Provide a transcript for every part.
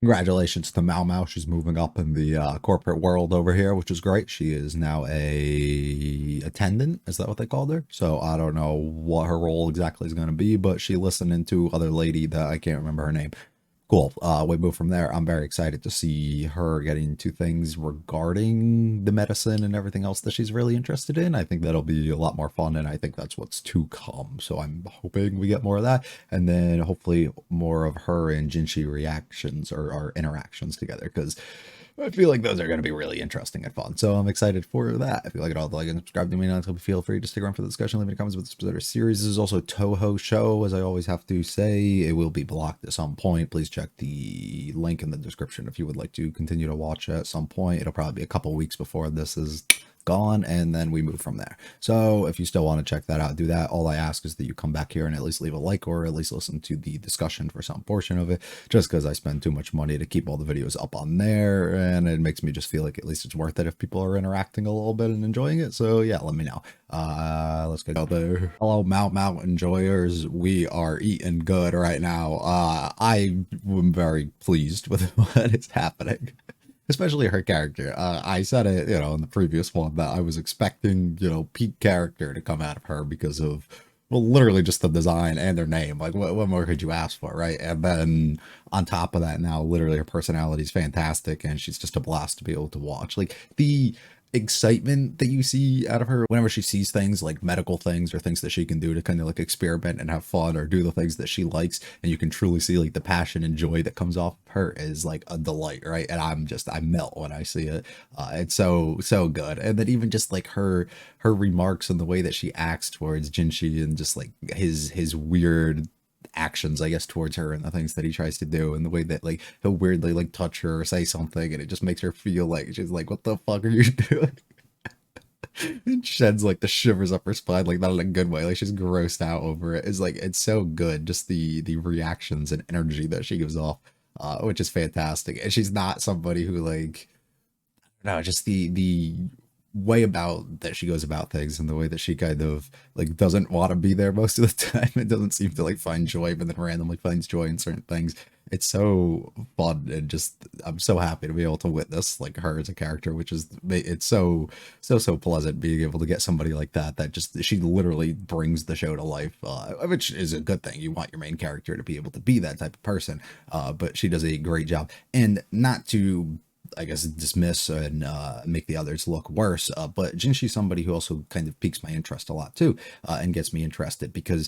Congratulations to Mao Mao. She's moving up in the corporate world over here, which is great. She is now a attendant. Is that what they called her? So I don't know what her role exactly is going to be, but she listened to other lady that I can't remember her name. Cool. We move from there. I'm very excited to see her getting into things regarding the medicine and everything else that she's really interested in. I think that'll be a lot more fun, and I think that's what's to come. So I'm hoping we get more of that, and then hopefully more of her and Jinshi reactions or interactions together, because I feel like those are going to be really interesting and fun. So I'm excited for that. If you like it all, like and subscribe to me. Now, feel free to stick around for the discussion. Leave any comments about this particular series. This is also a Toho show, as I always have to say. It will be blocked at some point. Please check the link in the description if you would like to continue to watch at some point. It'll probably be a couple weeks before this is gone, and then we move from there. So if you still want to check that out, do that. All I ask is that you come back here and at least leave a like, or at least listen to the discussion for some portion of it, just because I spend too much money to keep all the videos up on there, and it makes me just feel like at least it's worth it if people are interacting a little bit and enjoying it. So yeah, let me know. Let's get out there. Hello, Mount enjoyers. We are eating good right now. I am very pleased with what is happening, especially her character. I said it, in the previous one, that I was expecting, peak character to come out of her because of, well, literally just the design and her name. Like, what more could you ask for, right? And then on top of that, now literally her personality is fantastic, and she's just a blast to be able to watch. Like, the excitement that you see out of her whenever she sees things like medical things or things that she can do to kind of like experiment and have fun or do the things that she likes, and you can truly see like the passion and joy that comes off of her, is like a delight, right? And I melt when I see it. It's so good. And then even just like her remarks and the way that she acts towards Jinshi, and just like his weird actions, I guess, towards her, and the things that he tries to do, and the way that like he'll weirdly like touch her or say something, and it just makes her feel like she's like, what the fuck are you doing? It sheds like the shivers up her spine, like not in a good way, like she's grossed out over it. It's like, it's so good, just the reactions and energy that she gives off, which is fantastic. And she's not somebody who, like, no, just the way about that she goes about things, and the way that she kind of like doesn't want to be there most of the time. It doesn't seem to like find joy, but then randomly finds joy in certain things. It's so fun, and just I'm so happy to be able to witness like her as a character, which is, it's so pleasant being able to get somebody like that just, she literally brings the show to life, which is a good thing. You want your main character to be able to be that type of person, but she does a great job. And not to, I guess, dismiss and make the others look worse. But Jinshi's somebody who also kind of piques my interest a lot too, and gets me interested, because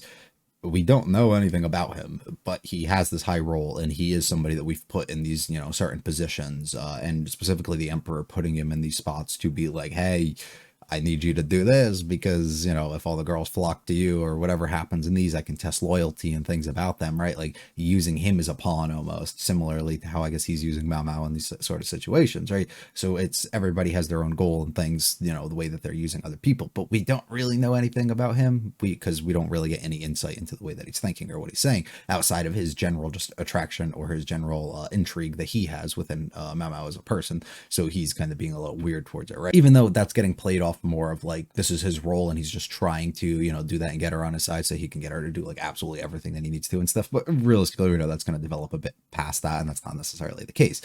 we don't know anything about him, but he has this high role, and he is somebody that we've put in these, certain positions, and specifically the Emperor putting him in these spots to be like, hey, I need you to do this, because, if all the girls flock to you or whatever happens in these, I can test loyalty and things about them, right? Like using him as a pawn, almost similarly to how I guess he's using Mao Mao in these sort of situations, right? So it's, everybody has their own goal and things, the way that they're using other people, but we don't really know anything about him, because we don't really get any insight into the way that he's thinking or what he's saying, outside of his general just attraction or his general intrigue that he has within Mao Mao as a person. So he's kind of being a little weird towards it, right? Even though that's getting played off more of like, this is his role, and he's just trying to, do that and get her on his side so he can get her to do like absolutely everything that he needs to and stuff. But realistically, we know that's going to develop a bit past that, and that's not necessarily the case.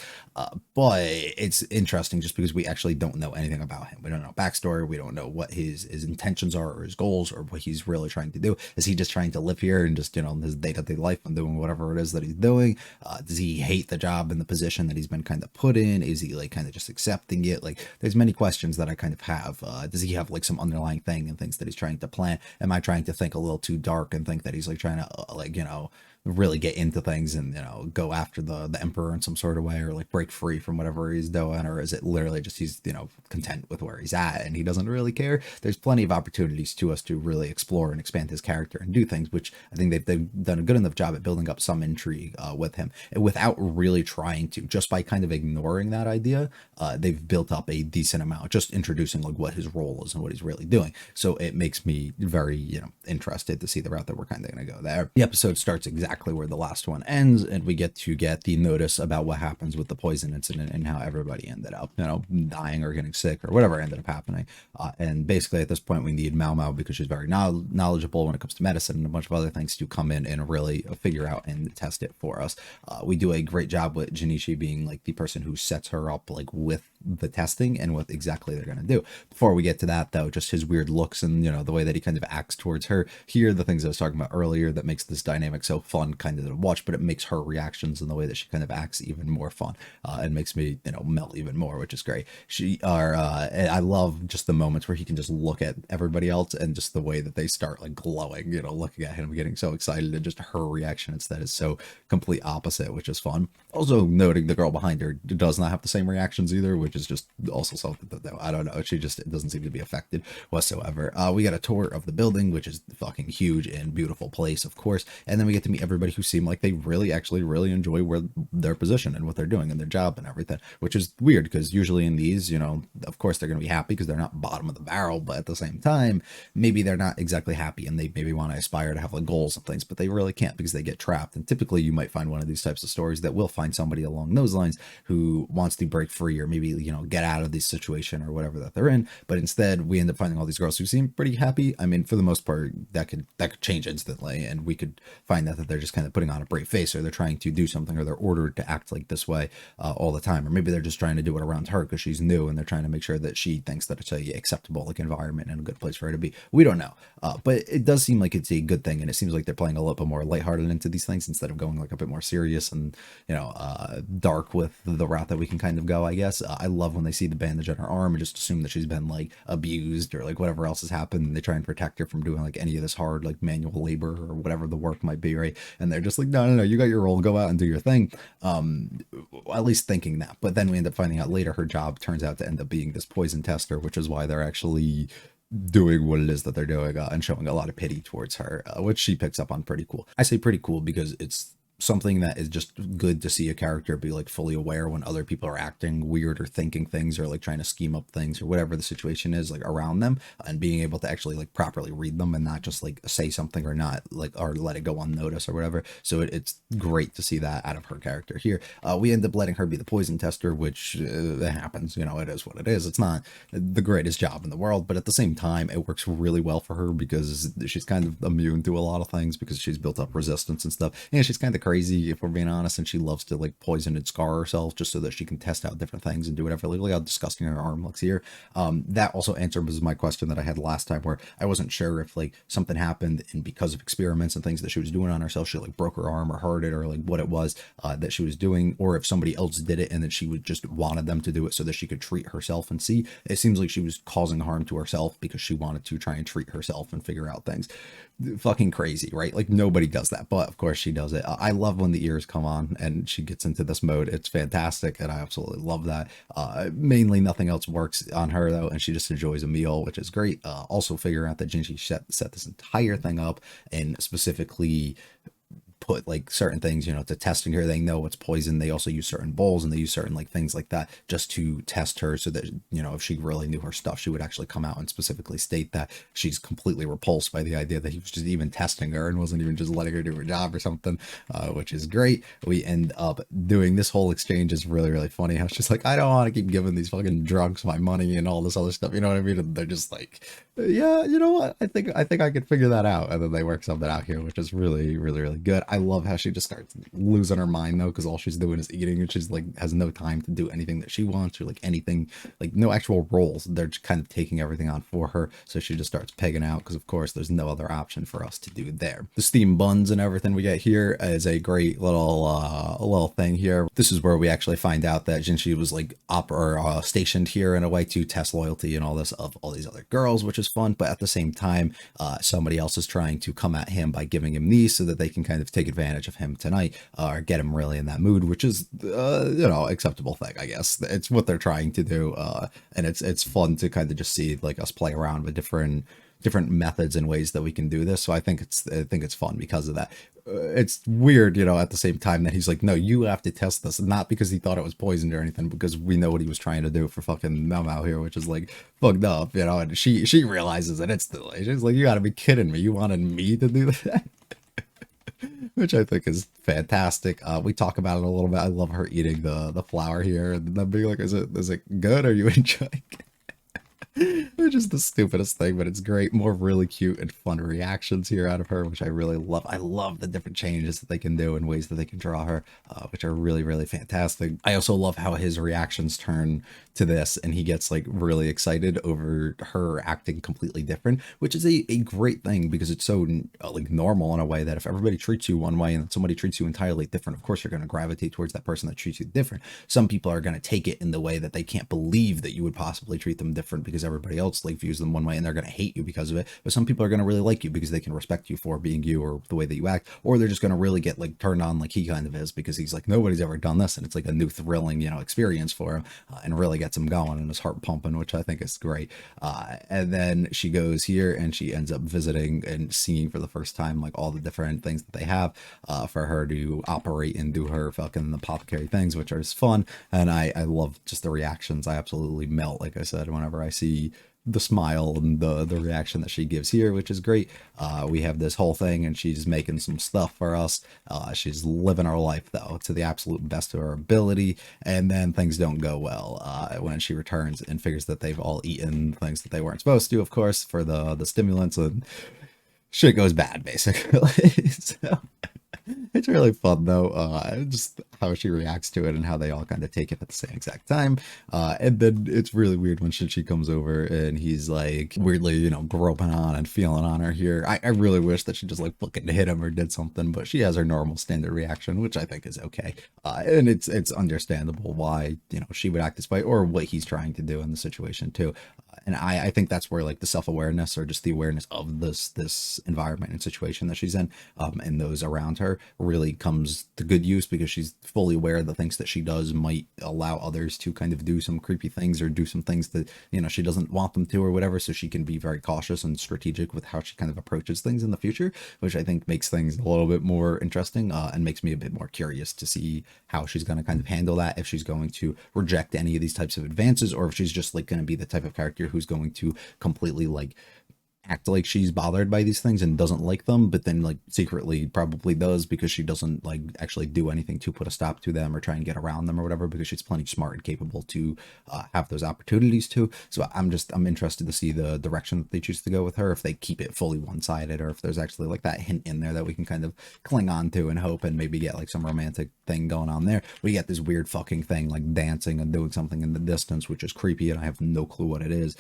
But it's interesting just because we actually don't know anything about him. We don't know backstory. We don't know what his intentions are, or his goals, or what he's really trying to do. Is he just trying to live here and just, his day-to-day life and doing whatever it is that he's doing? Does he hate the job and the position that he's been kind of put in? Is he like kind of just accepting it? Like, there's many questions that I kind of have. Does he have like some underlying thing and things that he's trying to plan? Am I trying to think a little too dark and think that he's like trying to really get into things and go after the Emperor in some sort of way, or like break free from whatever he's doing? Or is it literally just he's content with where he's at and he doesn't really care? There's plenty of opportunities to us to really explore and expand his character and do things, which I think they've done a good enough job at building up some intrigue with him, and without really trying to, just by kind of ignoring that idea, they've built up a decent amount, just introducing like what his role is and what he's really doing. So it makes me very interested to see the route that we're kind of going to go there. The episode starts exactly exactly where the last one ends, and we get to get the notice about what happens with the poison incident and how everybody ended up, dying or getting sick or whatever ended up happening. And basically at this point we need Mao Mao, because she's very knowledgeable when it comes to medicine and a bunch of other things, to come in and really figure out and test it for us. We do a great job with Janishi being like the person who sets her up like with the testing and what exactly they're going to do. Before we get to that though, just his weird looks and the way that he kind of acts towards her here, the things I was talking about earlier that makes this dynamic so fun kind of to watch, but it makes her reactions and the way that she kind of acts even more fun, and makes me melt even more, which is great. I love just the moments where he can just look at everybody else and just the way that they start like glowing, looking at him getting so excited, and just her reaction instead is so complete opposite, which is fun. Also noting the girl behind her does not have the same reactions either, which is just also something that I don't know, she just doesn't seem to be affected whatsoever. We got a tour of the building, which is fucking huge and beautiful place, of course, and then we get to meet everybody who seem like they really enjoy their position and what they're doing and their job and everything, which is weird because usually in these, of course they're going to be happy because they're not bottom of the barrel, but at the same time maybe they're not exactly happy and they maybe want to aspire to have like goals and things, but they really can't because they get trapped. And typically you might find one of these types of stories that will find somebody along those lines who wants to break free or maybe get out of this situation or whatever that they're in, but instead we end up finding all these girls who seem pretty happy. I mean, for the most part that could change instantly, and we could find that they're just kind of putting on a brave face, or they're trying to do something, or they're ordered to act like this way all the time, or maybe they're just trying to do it around her because she's new and they're trying to make sure that she thinks that it's a acceptable like environment and a good place for her to be. We don't know, but it does seem like it's a good thing, and it seems like they're playing a little bit more lighthearted into these things instead of going like a bit more serious and dark with the route that we can kind of go, I guess. I love when they see the bandage on her arm and just assume that she's been like abused or like whatever else has happened, and they try and protect her from doing like any of this hard like manual labor or whatever the work might be, right? And they're just like, no, you got your role, go out and do your thing. At least thinking that. But then we end up finding out later her job turns out to end up being this poison tester, which is why they're actually doing what it is that they're doing, and showing a lot of pity towards her, which she picks up on pretty cool. I say pretty cool because it's something that is just good to see a character be like fully aware when other people are acting weird or thinking things or like trying to scheme up things or whatever the situation is like around them, and being able to actually like properly read them and not just like say something or not like or let it go unnoticed or whatever. So it's great to see that out of her character here. We end up letting her be the poison tester, which it happens, it is what it is. It's not the greatest job in the world, but at the same time it works really well for her because she's kind of immune to a lot of things because she's built up resistance and stuff, and she's kind of crazy if we're being honest, and she loves to like poison and scar herself just so that she can test out different things and do whatever. Look how disgusting her arm looks here. That also answers my question that I had last time where I wasn't sure if like something happened and because of experiments and things that she was doing on herself she like broke her arm or hurt it, or like what it was that she was doing, or if somebody else did it and then she would just wanted them to do it so that she could treat herself and see. It seems like she was causing harm to herself because she wanted to try and treat herself and figure out things. Fucking crazy, right? Like nobody does that, but of course she does it. I love when the ears come on and she gets into this mode. It's fantastic, and I absolutely love that. Mainly nothing else works on her though, and she just enjoys a meal, which is great. Also figuring out that Jinji set this entire thing up and specifically put like certain things, to testing her. They know it's poison. They also use certain bowls and they use certain like things like that just to test her so that, if she really knew her stuff, she would actually come out and specifically state that she's completely repulsed by the idea that he was just even testing her and wasn't even just letting her do her job or something, which is great. We end up doing this whole exchange is really, really funny. How she's like, I don't want to keep giving these fucking drunks my money and all this other stuff. You know what I mean? And they're just like, yeah, you know what? I think I could figure that out. And then they work something out here, which is really, really, really good. I love how she just starts losing her mind though, because all she's doing is eating, and she's like has no time to do anything that she wants or like anything, like no actual roles. They're just kind of taking everything on for her, so she just starts pegging out because of course there's no other option for us to do there. The steam buns and everything we get here is a great little thing here. This is where we actually find out that Jinshi was like stationed here in a way to test loyalty and all this of all these other girls, which is fun. But at the same time, somebody else is trying to come at him by giving him these so that they can kind of take advantage of him tonight, or get him really in that mood, which is acceptable thing, I guess. It's what they're trying to do, and it's fun to kind of just see like us play around with different methods and ways that we can do this. So I think it's fun because of that. It's weird, at the same time that he's like, no, you have to test this, not because he thought it was poisoned or anything, because we know what he was trying to do for fucking Mao Mao here, which is like fucked up, and she realizes it instantly. She's like, you gotta be kidding me, you wanted me to do that? which I think is fantastic. We talk about it a little bit. I love her eating the flower here and then being like, is it good? Are you enjoying it? Which is the stupidest thing, but it's great. More really cute and fun reactions here out of her, which I really love. I love the different changes that they can do and ways that they can draw her, which are really, really fantastic. I also love how his reactions turn to this and he gets like really excited over her acting completely different, which is a great thing because it's so like normal in a way that if everybody treats you one way and somebody treats you entirely different, of course you're going to gravitate towards that person that treats you different. Some people are going to take it in the way that they can't believe that you would possibly treat them different because everybody else like views them one way and they're going to hate you because of it. But some people are going to really like you because they can respect you for being you or the way that you act, or they're just going to really get like turned on like he kind of is because he's like, nobody's ever done this. And it's like a new thrilling, experience for him and really gets him going and his heart pumping, which I think is great. And then she goes here and she ends up visiting and seeing for the first time like all the different things that they have for her to operate and do her fucking apothecary things, which are fun. And I love just the reactions. I absolutely melt, like I said, whenever I see the smile and the reaction that she gives here, which is great. We have this whole thing and she's making some stuff for us. She's living her life though to the absolute best of her ability, and then things don't go well when she returns and figures that they've all eaten things that they weren't supposed to, of course, for the stimulants, and shit goes bad basically. So it's really fun though, just how she reacts to it and how they all kind of take it at the same exact time. And then it's really weird when she comes over and he's like weirdly, groping on and feeling on her here. I really wish that she just like fucking hit him or did something, but she has her normal standard reaction, which I think is okay. And it's understandable why, she would act this way or what he's trying to do in the situation too. And I think that's where like the self-awareness or just the awareness of this environment and situation that she's in, and those around her really comes to good use because she's fully aware the things that she does might allow others to kind of do some creepy things or do some things that she doesn't want them to or whatever, so she can be very cautious and strategic with how she kind of approaches things in the future, which I think makes things a little bit more interesting, and makes me a bit more curious to see how she's going to kind of handle that, if she's going to reject any of these types of advances or if she's just like going to be the type of character who's going to completely like act like she's bothered by these things and doesn't like them, but then like secretly probably does because she doesn't like actually do anything to put a stop to them or try and get around them or whatever, because she's plenty smart and capable to have those opportunities to. So I'm interested to see the direction that they choose to go with her, if they keep it fully one-sided or if there's actually like that hint in there that we can kind of cling on to and hope and maybe get like some romantic thing going on there. We get this weird fucking thing like dancing and doing something in the distance, which is creepy and I have no clue what it is.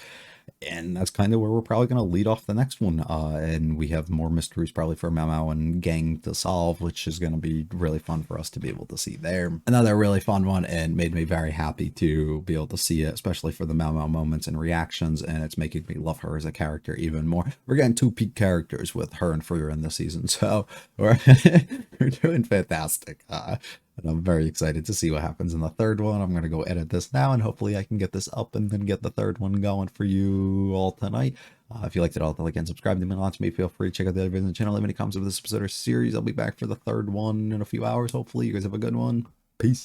And that's kind of where we're probably going to lead off the next one. And we have more mysteries probably for Mau Mau and gang to solve, which is going to be really fun for us to be able to see there. Another really fun one, and made me very happy to be able to see it, especially for the Mau Mau moments and reactions. And it's making me love her as a character even more. We're getting two peak characters with her and Freya in this season. So we're, we're doing fantastic. And I'm very excited to see what happens in the third one. I'm going to go edit this now and hopefully I can get this up and then get the third one going for you all tonight. If you liked it all, like and subscribe to me, launch me. Feel free to check out the other videos on the channel. Leave any comments of this episode or series. I'll be back for the third one in a few hours. Hopefully you guys have a good one. Peace.